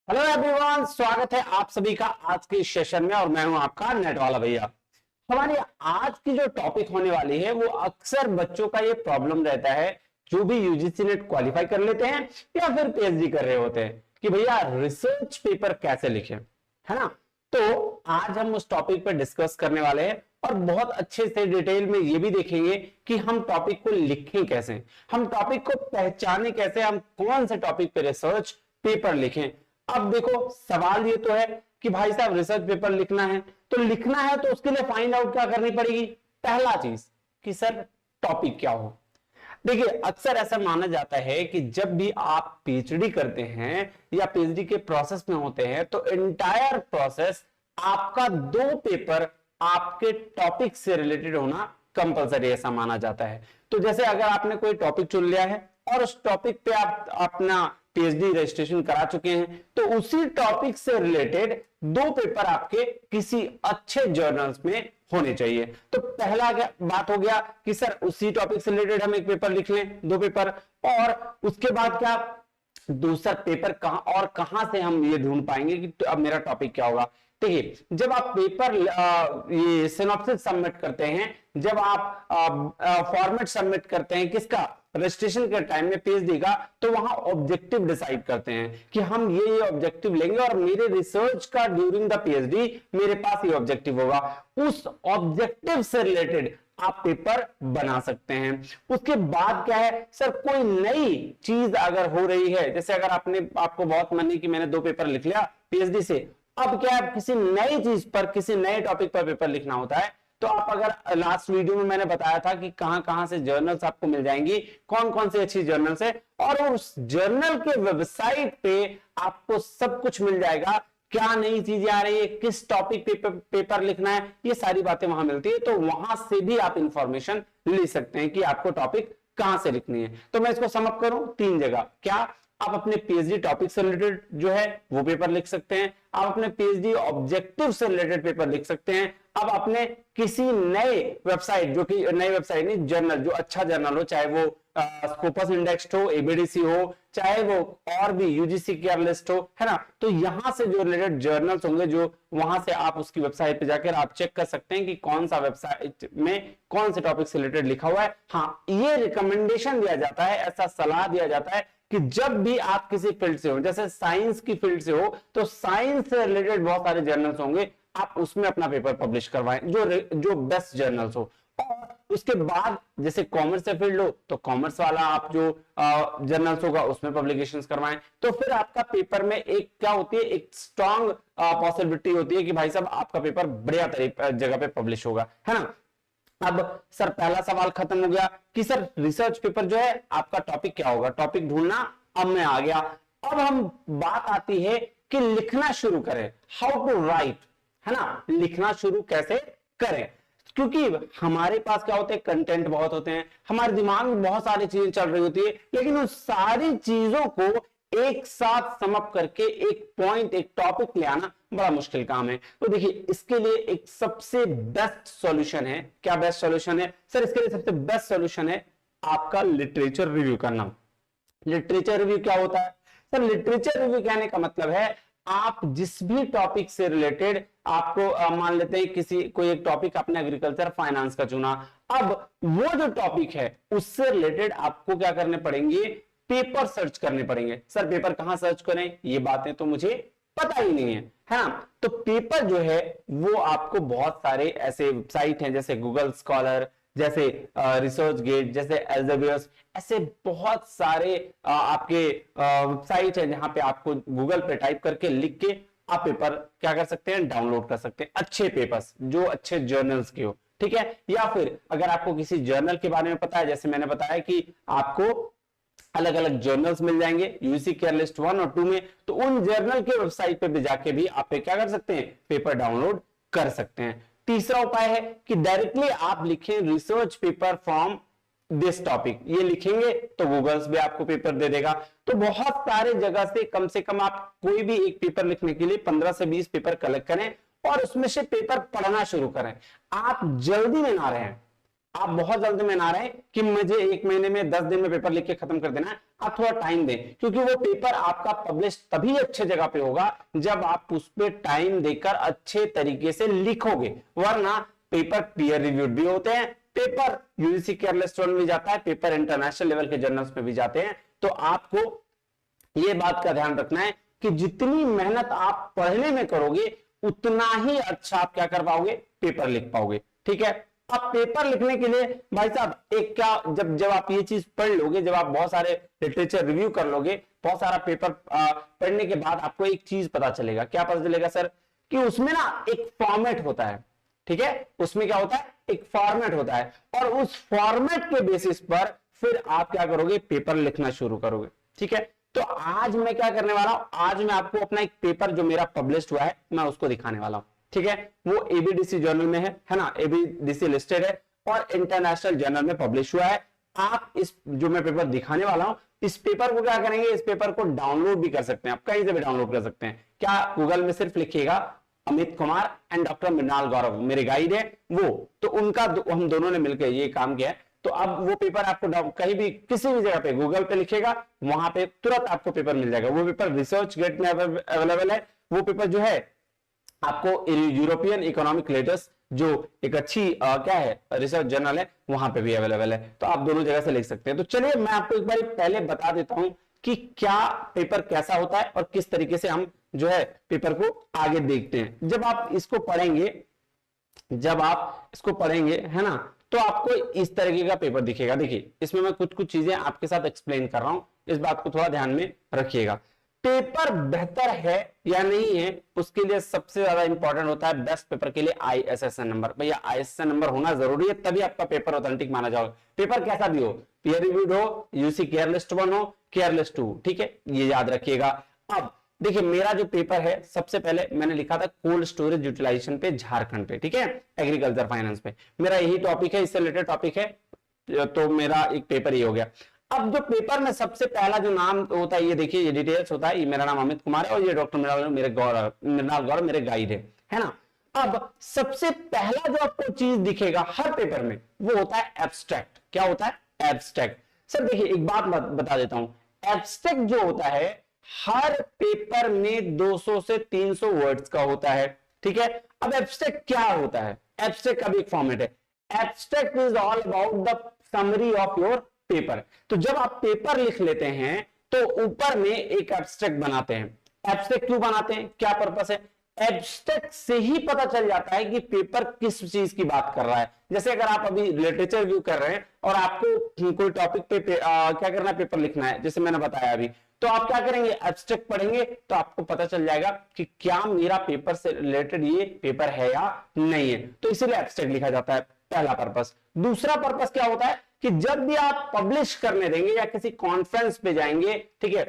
Hello everyone, स्वागत है आप सभी का आज के सेशन में। और मैं हूं आपका नेट वाला भैया। हमारी आज की जो टॉपिक होने वाली है वो अक्सर बच्चों का ये प्रॉब्लम रहता है जो भी यूजीसी नेट क्वालिफाई कर लेते हैं या फिर पीएचडी कर रहे होते हैं कि भैया रिसर्च पेपर कैसे लिखें, है ना। तो आज हम उस टॉपिक पर डिस्कस करने वाले हैं और बहुत अच्छे से डिटेल में ये भी देखेंगे कि हम टॉपिक को लिखें कैसे, हम टॉपिक को पहचाने कैसे, हम कौन से टॉपिक पे रिसर्च पेपर लिखें। अब देखो, सवाल ये तो है कि भाई साहब रिसर्च पेपर लिखना है तो उसके लिए फाइंड आउट क्या करनी पड़ेगी। पहला चीज कि सर टॉपिक क्या हो। देखिए, अक्सर ऐसा माना जाता है कि जब भी आप पीएचडी करते हैं या पीएचडी के प्रोसेस में होते हैं तो एंटायर प्रोसेस आपका दो पेपर आपके टॉपिक से रिलेटेड होना कंपलसरी ऐसा माना जाता है। तो जैसे अगर आपने कोई टॉपिक चुन लिया है और उस टॉपिक पे आप अपना पीएचडी रजिस्ट्रेशन करा चुके हैं तो उसी टॉपिक से रिलेटेड दो पेपर आपके किसी अच्छे जर्नल्स में होने चाहिए। तो पहला बात हो गया कि सर उसी टॉपिक से रिलेटेड हम एक पेपर लिख लें, दो पेपर। और उसके बाद क्या, दूसरा पेपर कहां से हम ये ढूंढ पाएंगे कि तो अब मेरा टॉपिक क्या होगा। देखिए, जब आप पेपर ये सिनॉप्सिस सबमिट करते हैं, जब आप फॉर्मेट सबमिट करते हैं किसका, रजिस्ट्रेशन के टाइम में पीएचडी का, तो वहां ऑब्जेक्टिव डिसाइड करते हैं कि हम ये ऑब्जेक्टिव लेंगे और मेरे रिसर्च का ड्यूरिंग द पीएचडी मेरे पास ये ऑब्जेक्टिव होगा। उस ऑब्जेक्टिव से रिलेटेड आप पेपर बना सकते हैं। उसके बाद क्या है सर, कोई नई चीज अगर हो रही है, जैसे अगर आपको बहुत मन है कि मैंने दो पेपर लिख लिया पीएचडी से, अब क्या है किसी नई चीज पर, किसी नए टॉपिक पर पेपर लिखना होता है, तो आप अगर लास्ट वीडियो में मैंने बताया था कि कहां कहां से जर्नल्स आपको मिल जाएंगी, कौन कौन सी अच्छी जर्नल्स है, और उस जर्नल के वेबसाइट पे आपको सब कुछ मिल जाएगा, क्या नई चीजें आ रही है, किस टॉपिक पे पेपर लिखना है, ये सारी बातें वहां मिलती है। तो वहां से भी आप इंफॉर्मेशन ले सकते हैं कि आपको टॉपिक कहां से लिखनी है। तो मैं इसको समअप करूं, तीन जगह। क्या, आप अपने पीएचडी टॉपिक से रिलेटेड जो है वो पेपर लिख सकते हैं, आप अपने पीएचडी ऑब्जेक्टिव से रिलेटेड पेपर लिख सकते हैं, अब अपने किसी नए वेबसाइट, जो कि नई वेबसाइट नहीं, जर्नल, जो अच्छा जर्नल हो, चाहे वो स्कोपस इंडेक्स्ड हो, एबीडीसी हो, चाहे वो और भी यूजीसी केयर लिस्ट हो, है ना। तो यहां से जो रिलेटेड जर्नल्स होंगे, जो वहां से आप उसकी वेबसाइट पे जाकर आप चेक कर सकते हैं कि कौन सा वेबसाइट में कौन से टॉपिक से रिलेटेड लिखा हुआ है। हाँ, ये रिकमेंडेशन दिया जाता है, ऐसा सलाह दिया जाता है कि जब भी आप किसी फील्ड से हो, जैसे साइंस की फील्ड से हो, तो साइंस से रिलेटेड बहुत सारे जर्नल्स होंगे, आप उसमें अपना पेपर पब्लिश करवाएं जो बेस्ट जर्नल्स हो। और उसके बाद जैसे कॉमर्स से फील्ड हो तो कॉमर्स वाला आप जो जर्नल्स होगा उसमें पब्लिकेशंस करवाएं। तो फिर आपका पेपर में एक क्या होती है, एक स्ट्रॉन्ग पॉसिबिलिटी होती है कि भाई साहब आपका पेपर बढ़िया जगह पे पब्लिश होगा, है ना। अब सर पहला सवाल खत्म हो गया कि सर रिसर्च पेपर जो है आपका टॉपिक क्या होगा, टॉपिक ढूंढना अब मैं आ गया। अब हम बात आती है कि लिखना शुरू करें, हाउ टू राइट, है ना, लिखना शुरू कैसे करें। क्योंकि हमारे पास क्या होते हैं, कंटेंट बहुत होते हैं, हमारे दिमाग में बहुत सारी चीजें चल रही होती है, लेकिन उस सारी चीजों को एक साथ समअप करके एक पॉइंट, एक टॉपिक ले आना बड़ा मुश्किल काम है। तो देखिए, इसके लिए एक सबसे बेस्ट सॉल्यूशन है। क्या बेस्ट सॉल्यूशन है सर? इसके लिए सबसे बेस्ट सॉल्यूशन है आपका लिटरेचर रिव्यू करना। लिटरेचर रिव्यू क्या होता है सर? लिटरेचर रिव्यू कहने का मतलब है आप जिस भी टॉपिक से रिलेटेड, आपको मान लेते हैं कोई एक टॉपिक आपने एग्रीकल्चर फाइनेंस का चुना, अब वो जो टॉपिक है उससे रिलेटेड आपको क्या करने पड़ेंगे, पेपर सर्च करने पड़ेंगे। सर पेपर कहां सर्च करें, ये बातें तो मुझे पता ही नहीं है ना। तो पेपर जो है वो आपको बहुत सारे ऐसे वेबसाइट हैं, जैसे गूगल स्कॉलर, जैसे रिसर्च गेट, जैसे एल्सेवियर्स, ऐसे बहुत सारे आपके वेबसाइट है जहां पे आपको गूगल पे टाइप करके लिख के आप पेपर क्या कर सकते हैं, डाउनलोड कर सकते हैं। अच्छे पेपर्स जो अच्छे जर्नल्स के हो, ठीक है। या फिर अगर आपको किसी जर्नल के बारे में पता है, जैसे मैंने बताया कि आपको अलग अलग जर्नल्स मिल जाएंगे यूजीसी केयर लिस्ट 1 और 2 में, तो उन जर्नल के वेबसाइट पे भी जाके भी आप क्या कर सकते हैं, पेपर डाउनलोड कर सकते हैं। तीसरा उपाय है कि डायरेक्टली आप लिखें research paper from this topic, ये लिखेंगे तो गूगल्स भी आपको पेपर दे देगा। तो बहुत सारे जगह से कम आप कोई भी एक पेपर लिखने के लिए 15 से 20 पेपर कलेक्ट करें और उसमें से पेपर पढ़ना शुरू करें। आप जल्दी में ना रहें, आप बहुत जल्द में ना रहे कि मुझे 1 महीने में 10 दिन में पेपर लिख के खत्म कर देना है, आप थोड़ा टाइम दें, क्योंकि वो पेपर आपका पब्लिश तभी अच्छे जगह पे होगा जब आप उस पर टाइम देकर अच्छे तरीके से लिखोगे, वरना पेपर पीयर रिव्यूड भी होते हैं, पेपर यूजीसी केयरलेस में भी जाता है, पेपर इंटरनेशनल लेवल के जर्नल्स में भी जाते हैं। तो आपको ये बात का ध्यान रखना है कि जितनी मेहनत आप पढ़ने में करोगे उतना ही अच्छा आप क्या कर पाओगे, पेपर लिख पाओगे। ठीक है, अब पेपर लिखने के लिए भाई साहब एक क्या, जब आप ये चीज पढ़ लोगे, जब आप बहुत सारे लिटरेचर रिव्यू कर लोगे, बहुत सारा पेपर पढ़ने के बाद आपको एक चीज पता चलेगा। क्या पता चलेगा सर? कि उसमें ना एक फॉर्मेट होता है। ठीक है, उसमें क्या होता है, एक फॉर्मेट होता है, और उस फॉर्मेट के बेसिस पर फिर आप क्या करोगे, पेपर लिखना शुरू करोगे। ठीक है, तो आज मैं क्या करने वाला हूं, आज मैं आपको अपना एक पेपर जो मेरा पब्लिश हुआ है मैं उसको दिखाने वाला हूं। ठीक है, वो एबीडीसी जर्नल में है ना, एबीडीसी लिस्टेड है और इंटरनेशनल जर्नल में पब्लिश हुआ है। आप इस जो मैं पेपर दिखाने वाला हूं, इस पेपर को क्या करेंगे, इस पेपर को डाउनलोड भी कर सकते हैं, आप कहीं से भी डाउनलोड कर सकते हैं। क्या, गूगल में सिर्फ लिखिएगा अमित कुमार एंड डॉक्टर मृणाल गौरव, मेरे गाइड है वो, तो उनका हम दोनों ने मिलकर ये काम किया है। तो अब वो पेपर आपको कहीं भी किसी भी जगह पे गूगल पे लिखेगा, वहां पे तुरंत आपको पेपर मिल जाएगा। वो पेपर रिसर्च गेट में अवेलेबल है। वो पेपर जो है आपको यूरोपियन इकोनॉमिक लेटर्स, जो एक अच्छी क्या है रिसर्च जर्नल है, वहां पे भी अवेलेबल है। तो आप दोनों जगह से लिख सकते हैं। तो चलिए मैं आपको एक बार पहले बता देता हूं कि क्या पेपर कैसा होता है और किस तरीके से हम जो है पेपर को आगे देखते हैं। जब आप इसको पढ़ेंगे है ना, तो आपको इस तरीके का पेपर दिखेगा। देखिए, इसमें मैं कुछ चीजें आपके साथ एक्सप्लेन कर रहा हूं, इस बात को थोड़ा ध्यान में रखिएगा। पेपर बेहतर है या नहीं है, उसके लिए सबसे ज्यादा इंपॉर्टेंट होता है बेस्ट पेपर के लिए ISSN नंबर। भैया ISSN नंबर होना जरूरी है, तभी आपका पेपर ऑथेंटिक माना जाएगा। पेपर कैसा भी हो, पीयर रिव्यूड हो, यूसी केयरलिस्ट 1 हो, केयरलिस्ट 2, ठीक है, ये याद रखिएगा। अब देखिए, मेरा जो पेपर है, सबसे पहले मैंने लिखा था कोल्ड स्टोरेज यूटिलाइजेशन पे झारखंड पे, ठीक है, एग्रीकल्चर फाइनेंस पे, मेरा यही टॉपिक है, इससे रिलेटेड टॉपिक है, तो मेरा एक पेपर ही हो गया। अब जो पेपर में सबसे पहला जो नाम होता है, ये देखिए, ये डिटेल्स होता है, ये मेरा नाम अमित कुमार है और ये डॉक्टर मृणाल गौरव मेरे गाइड है ना। अब सबसे पहला जो आपको चीज दिखेगा हर पेपर में, वो होता है एब्स्ट्रैक्ट। क्या होता है? एब्स्ट्रैक्ट। सर देखिए, एक बात बता देता हूं, एब्स्ट्रैक्ट जो होता है हर पेपर में 200 से 300 वर्ड्स का होता है। ठीक है, अब एब्स्ट्रैक्ट क्या होता है? एब्स्ट्रैक्ट का भी एक फॉर्मेट है। Abstract is all about the summary of your paper. तो जब आप पेपर लिख लेते हैं तो ऊपर में एक एब्स्ट्रैक्ट बनाते हैं। एब्स्ट्रैक्ट क्यों बनाते हैं, क्या पर्पस है? एब्स्ट्रैक्ट से ही पता चल जाता है कि पेपर किस चीज की बात कर रहा है। जैसे अगर आप अभी लिटरेचर रिव्यू कर रहे हैं और आपको कोई टॉपिक पे क्या करना है, पेपर लिखना है, जैसे मैंने बताया अभी, तो आप क्या करेंगे, एब्स्ट्रैक्ट पढ़ेंगे तो आपको पता चल जाएगा कि क्या मेरा पेपर से रिलेटेड ये पेपर है या नहीं है। तो इसीलिए एब्स्ट्रैक्ट लिखा जाता है, पहला पर्पस। दूसरा पर्पस क्या होता है कि जब भी आप पब्लिश करने देंगे या किसी कॉन्फ्रेंस पे जाएंगे, ठीक है,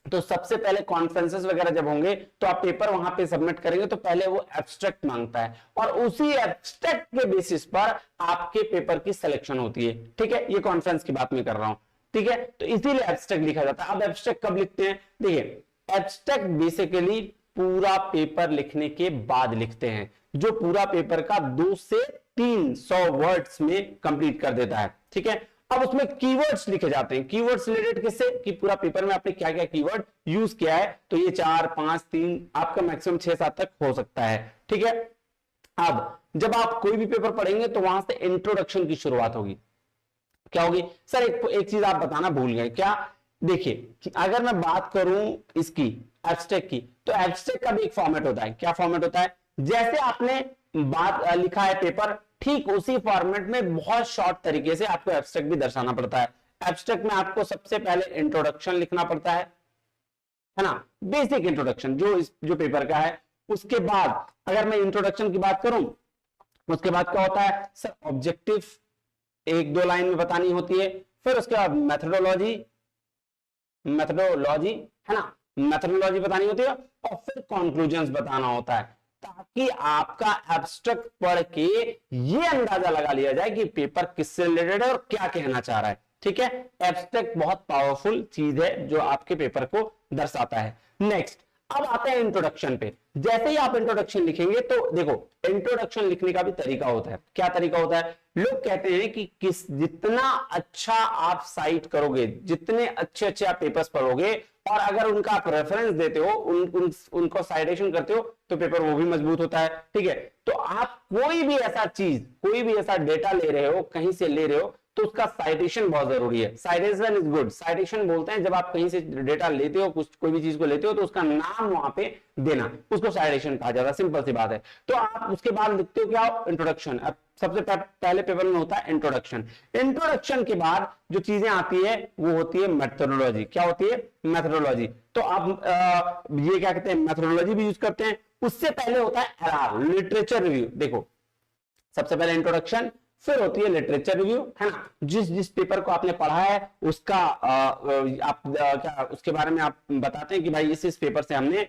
तो सबसे पहले कॉन्फ्रेंसेस वगैरह जब होंगे तो आप पेपर वहां पे सबमिट करेंगे तो पहले वो एब्स्ट्रैक्ट मांगता है और उसी एब्स्ट्रैक्ट के बेसिस पर आपके पेपर की सिलेक्शन होती है। ठीक है, ये कॉन्फ्रेंस की बात मैं कर रहा हूं। ठीक है, तो इसीलिए एब्स्ट्रैक्ट लिखा जाता है। अब एब्स्ट्रैक्ट कब लिखते हैं? देखिए, एब्स्ट्रैक्ट बेसिकली पूरा पेपर लिखने के बाद लिखते हैं, जो पूरा पेपर का 2 से 300 वर्ड्स में कंप्लीट कर देता है। ठीक है, अब उसमें कीवर्ड्स लिखे जाते हैं। कीवर्ड्स रिलेटेड किससे, कि पूरा पेपर में आपने क्या क्या कीवर्ड यूज किया है, तो ये 4, 5, 3 आपका मैक्सिमम 6-7 तक हो सकता है। ठीक है, अब जब आप कोई भी पेपर पढ़ेंगे तो वहां से इंट्रोडक्शन की शुरुआत होगी। क्या होगी सर? एक चीज आप बताना भूल गए, क्या? देखिए, अगर मैं बात करूं इसकी एब्स्ट्रैक्ट की, तो एब्स्ट्रैक्ट का भी एक फॉर्मेट होता है। क्या फॉर्मेट होता है? जैसे आपने बात लिखा है पेपर, ठीक उसी फॉर्मेट में बहुत शॉर्ट तरीके से आपको एब्स्ट्रैक्ट भी दर्शाना पड़ता है। एब्स्ट्रैक्ट में आपको सबसे पहले इंट्रोडक्शन लिखना पड़ता है ना, बेसिक इंट्रोडक्शन जो पेपर का है। उसके बाद अगर मैं इंट्रोडक्शन की बात करूं, उसके बाद क्या होता है सर? ऑब्जेक्टिव 1-2 लाइन में बतानी होती है। फिर उसके बाद मेथोडोलॉजी है ना, मेथोडोलॉजी बतानी होती है और फिर कंक्लूजन्स बताना होता है, ताकि आपका एब्स्ट्रैक्ट पढ़ के ये अंदाजा लगा लिया जाए कि पेपर किससे रिलेटेड है और क्या कहना चाह रहा है। ठीक है, एब्स्ट्रैक्ट बहुत पावरफुल चीज है जो आपके पेपर को दर्शाता है। नेक्स्ट, अब आते हैं इंट्रोडक्शन पे। जैसे ही आप इंट्रोडक्शन लिखेंगे तो देखो, इंट्रोडक्शन लिखने का भी तरीका होता है। क्या तरीका होता है? लोग कहते हैं कि जितना अच्छा आप साइट करोगे, जितने अच्छे अच्छे आप पेपर्स पढ़ोगे, और अगर उनका आप रेफरेंस देते हो, उनको साइटेशन करते हो, तो पेपर वो भी मजबूत होता है। ठीक है, तो आप कोई भी ऐसा चीज, कोई भी ऐसा डेटा ले रहे हो, कहीं से ले रहे हो, तो उसका साइटेशन बहुत जरूरी है। Citation is good. साइटेशन बोलते हैं जब आप कहीं से डेटा लेते हो, कुछ कोई भी चीज को लेते हो, तो उसका नाम वहां पे देना, उसको साइटेशन कहा जाता है। सिंपल सी बात है। तो आप उसके बाद लिखते हो क्या? इंट्रोडक्शन। अब सबसे पहले पेपर में होता है इंट्रोडक्शन। इंट्रोडक्शन के बाद जो चीजें आती है वो होती है मेथोडोलॉजी। क्या होती है? मेथोडोलॉजी। तो आप ये क्या कहते हैं, मेथोडोलॉजी भी यूज करते हैं। उससे पहले होता है एलआर, लिटरेचर रिव्यू। देखो, सबसे पहले इंट्रोडक्शन, फिर होती है लिटरेचर रिव्यू, है ना। जिस जिस पेपर को आपने पढ़ा है उसका आप क्या उसके बारे में आप बताते हैं कि भाई इस पेपर से हमने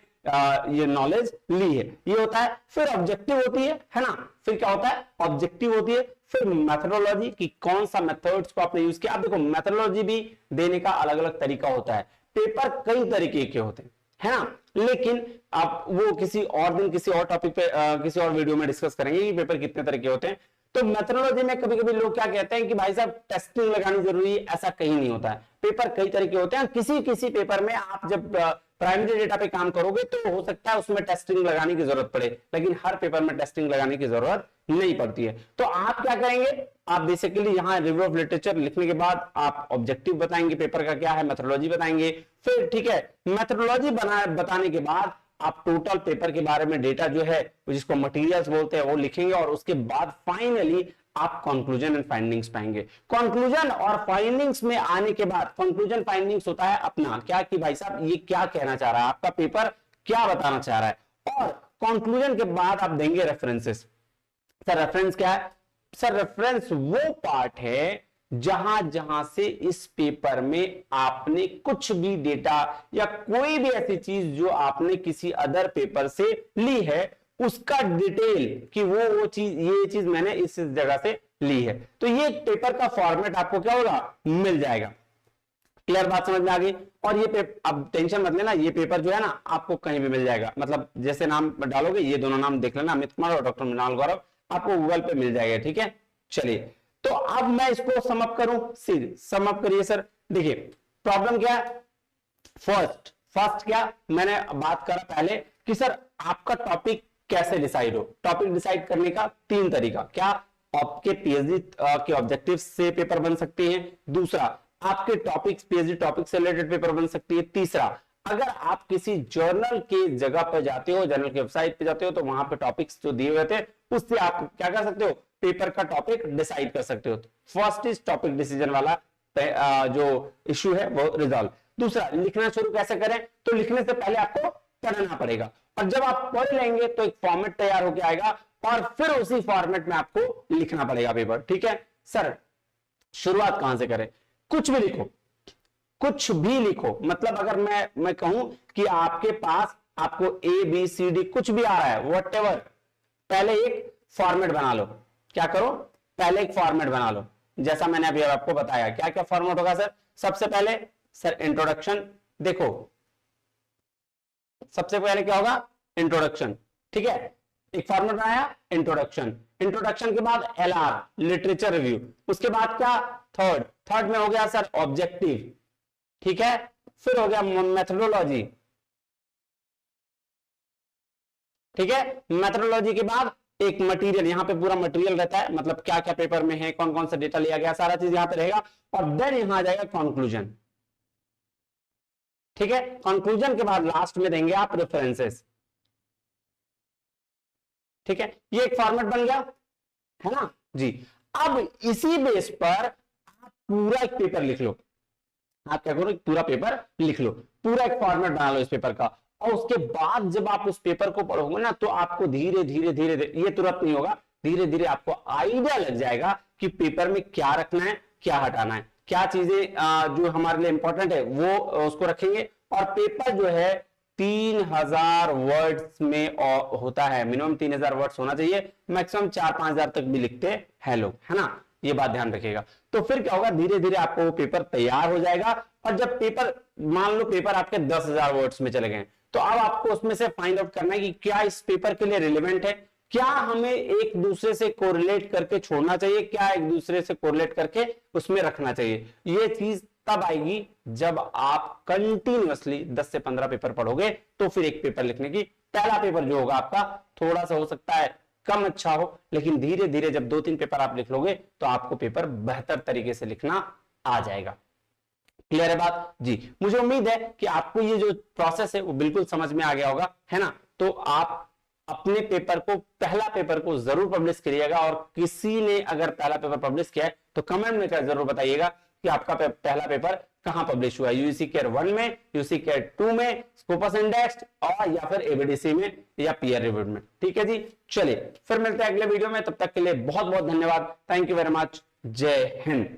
ये नॉलेज ली है, ये होता है। फिर ऑब्जेक्टिव होती है ना। फिर क्या होता है? ऑब्जेक्टिव होती है। फिर मेथोडोलॉजी, कि कौन सा मेथड्स को आपने यूज किया। आप देखो, मेथोडोलॉजी भी देने का अलग अलग तरीका होता है। पेपर कई तरीके के होते हैं, है ना, लेकिन आप वो किसी और दिन, किसी और टॉपिक पे, किसी और वीडियो में डिस्कस करेंगे कि पेपर कितने तरीके होते हैं। तो मेथोडोलॉजी में कभी कभी लोग क्या कहते हैं कि भाई साहब टेस्टिंग लगानी जरूरी है, ऐसा कहीं नहीं होता है। पेपर कई तरीके होते हैं। किसी किसी पेपर में आप जब प्राइमरी डेटा पे काम करोगे तो हो सकता है उसमें टेस्टिंग लगाने की जरूरत पड़े, लेकिन हर पेपर में टेस्टिंग लगाने की जरूरत नहीं पड़ती है। तो आप क्या करेंगे? आप बेसिकली यहां रिव्यू ऑफ लिटरेचर लिखने के बाद आप ऑब्जेक्टिव बताएंगे पेपर का क्या है, मेथोडोलॉजी बताएंगे। फिर ठीक है, मेथोडोलॉजी बताने के बाद आप टोटल पेपर के बारे में डेटा जो है, जिसको मटेरियल्स बोलते हैं, वो लिखेंगे। और उसके बाद फाइनली आप कंक्लूजन एंड फाइंडिंग्स पाएंगे। कंक्लूजन और फाइंडिंग्स में आने के बाद, कंक्लूजन फाइंडिंग्स होता है अपना क्या, कि भाई साहब ये क्या कहना चाह रहा है, आपका पेपर क्या बताना चाह रहा है। और कंक्लूजन के बाद आप देंगे रेफरेंसेस। सर रेफरेंस क्या है? सर रेफरेंस वो पार्ट है जहां जहां से इस पेपर में आपने कुछ भी डेटा या कोई भी ऐसी चीज जो आपने किसी अदर पेपर से ली है, उसका डिटेल, कि वो चीज, ये चीज मैंने इस जगह से ली है। तो ये पेपर का फॉर्मेट आपको क्या होगा? मिल जाएगा। क्लियर बात समझ में आ गई? और ये पेपर, अब टेंशन मत लेना, ये पेपर जो है ना आपको कहीं भी मिल जाएगा। मतलब जैसे नाम डालोगे, ये दोनों नाम देख लेना, अमित कुमार और डॉक्टर मृणाल गौरव, आपको गूगल पे मिल जाएगा। ठीक है, चलिए, तो अब मैं इसको समअप करूं। समअप करिए सर। देखिए प्रॉब्लम क्या है? फर्स्ट क्या मैंने बात करा पहले कि सर आपका टॉपिक कैसे डिसाइड हो। टॉपिक डिसाइड करने का 3 तरीका। क्या? आपके पीएचडी के ऑब्जेक्टिव से पेपर बन सकते हैं। दूसरा, आपके टॉपिक, पीएचडी टॉपिक से रिलेटेड पेपर बन सकती है। तीसरा, अगर आप किसी जर्नल के जगह पर जाते हो, जर्नल की वेबसाइट पे जाते हो, तो वहां पे टॉपिक्स जो दिए हुए थे उससे आप क्या कर सकते हो? पेपर का टॉपिक डिसाइड कर सकते हो। फर्स्ट इज टॉपिक डिसीजन वाला जो इश्यू है वो रिजॉल्व। दूसरा, लिखना शुरू कैसे करें? तो लिखने से पहले आपको पढ़ना पड़ेगा, और जब आप पढ़ लेंगे तो एक फॉर्मेट तैयार होकर आएगा, और फिर उसी फॉर्मेट में आपको लिखना पड़ेगा पेपर। ठीक है सर, शुरुआत कहां से करें? कुछ भी लिखो, कुछ भी लिखो। मतलब अगर मैं कहूं कि आपके पास, आपको ए बी सी डी कुछ भी आ रहा है, व्हाटएवर, पहले एक फॉर्मेट बना लो। क्या करो? पहले एक फॉर्मेट बना लो, जैसा मैंने अभी आपको बताया। क्या क्या फॉर्मेट होगा सर? सबसे पहले सर इंट्रोडक्शन। देखो सबसे पहले क्या होगा? इंट्रोडक्शन। ठीक है, एक फॉर्मेट बनाया, इंट्रोडक्शन। इंट्रोडक्शन के बाद एलआर, लिटरेचर रिव्यू। उसके बाद क्या? थर्ड में हो गया सर ऑब्जेक्टिव। ठीक है, फिर हो गया मेथोडोलॉजी। ठीक है, मेथोडोलॉजी के बाद एक मटेरियल, यहां पे पूरा मटेरियल रहता है, मतलब क्या क्या पेपर में है, कौन कौन सा डेटा लिया गया, सारा चीज यहां पे रहेगा। और देन यहां आ जाएगा कंक्लूजन। ठीक है, कंक्लूजन के बाद लास्ट में देंगे आप रेफरेंसेस। ठीक है, ये एक फॉर्मेट बन गया, है ना जी। अब इसी बेस पर आप पूरा एक पेपर लिख लो। आप क्या करो? पूरा पेपर लिख लो, पूरा एक फॉर्मेट बना लो इस पेपर का। और उसके बाद जब आप उस पेपर को पढ़ोगे ना, तो आपको धीरे धीरे धीरे धीरे, ये तुरंत नहीं होगा, धीरे धीरे आपको आइडिया लग जाएगा कि पेपर में क्या रखना है, क्या हटाना है, क्या चीजें जो हमारे लिए इंपॉर्टेंट है वो उसको रखेंगे। और पेपर जो है 3000 वर्ड्स में होता है, मिनिमम 3000 वर्ड्स होना चाहिए, मैक्सिमम 4-5 हजार तक भी लिखते हैं लोग, है ना। ये बात ध्यान रखिएगा। तो फिर क्या होगा? धीरे धीरे आपको वो पेपर तैयार हो जाएगा। और जब पेपर, मान लो पेपर आपके 10,000 वर्ड्स में चले गए, तो अब आपको उसमें से फाइंड आउट करना है कि क्या इस पेपर के लिए रिलेवेंट है, क्या हमें एक दूसरे से कोरिलेट करके छोड़ना चाहिए, क्या एक दूसरे से कोरिलेट करके उसमें रखना चाहिए। ये चीज तब आएगी जब आप कंटिन्यूअसली 10 से 15 पेपर पढ़ोगे, तो फिर एक पेपर लिखने की, पहला पेपर जो होगा आपका थोड़ा सा हो सकता है कम अच्छा हो, लेकिन धीरे धीरे जब 2-3 पेपर आप लिख लोगे तो आपको पेपर बेहतर तरीके से लिखना आ जाएगा। क्लियर है बात जी। मुझे उम्मीद है कि आपको ये जो प्रोसेस है वो बिल्कुल समझ में आ गया होगा, है ना। तो आप अपने पेपर को, पहला पेपर को जरूर पब्लिश करिएगा, और किसी ने अगर पहला पेपर पब्लिश किया है तो कमेंट में जरूर बताइएगा कि आपका पहला पेपर कहां पब्लिश हुआ है, यूजीसी केयर 1 में, यूजीसी केयर 2 में, स्कोपस इंडेक्स्ड, और या फिर एबीडीसी में या पीयर रिव्यूड में। ठीक है जी, चलिए फिर मिलते हैं अगले वीडियो में, तब तक के लिए बहुत बहुत धन्यवाद। Thank you very much. जय हिंद।